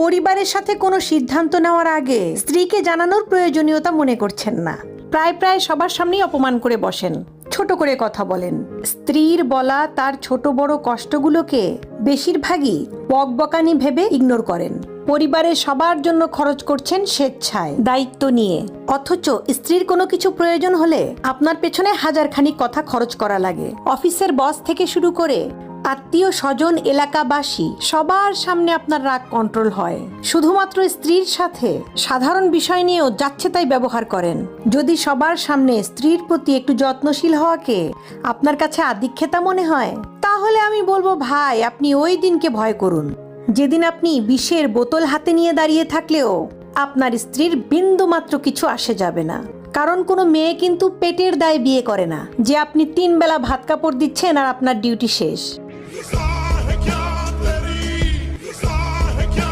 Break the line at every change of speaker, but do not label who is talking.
পরিবারের সাথে কোনো সিদ্ধান্ত নেওয়ার আগে স্ত্রীকে জানানোর প্রয়োজনীয়তা মনে করছেন না। প্রায় সবার সামনেই অপমান করে বসেন, ছোট করে কথা বলেন। স্ত্রীর বলা তার ছোট বড় কষ্টগুলোকে বেশিরভাগই বকবকানি ভেবে ইগনোর করেন। পরিবারের সবার জন্য খরচ করছেন স্বেচ্ছায়, দায়িত্ব নিয়ে, অথচ স্ত্রীর কোনো কিছু প্রয়োজন হলে আপনার পেছনে হাজারখানি কথা খরচ করা লাগে। অফিসের বস থেকে শুরু করে আত্মীয় স্বজন, এলাকাবাসী সবার সামনে আপনার রাগ কন্ট্রোল হয়। শুধুমাত্র স্ত্রীর সাথে সাধারণ বিষয় নিয়েও যাচ্ছে তাই ব্যবহার করেন। যদি সবার সামনে স্ত্রীর প্রতি একটু যত্নশীল হওয়াকে আপনার কাছে আদিক্ষেতা মনে হয়, তাহলে আমি বলবো ভাই, আপনি ওই দিনকে ভয় করুন যেদিন আপনি বিষের বোতল হাতে নিয়ে দাঁড়িয়ে থাকলেও আপনার স্ত্রীর বিন্দুমাত্র কিছু আসে যাবে না। কারণ কোনো মেয়ে কিন্তু পেটের দায়ে বিয়ে করে না যে আপনি 3 বেলা ভাত কাপড় দিচ্ছেন আর আপনার ডিউটি শেষ।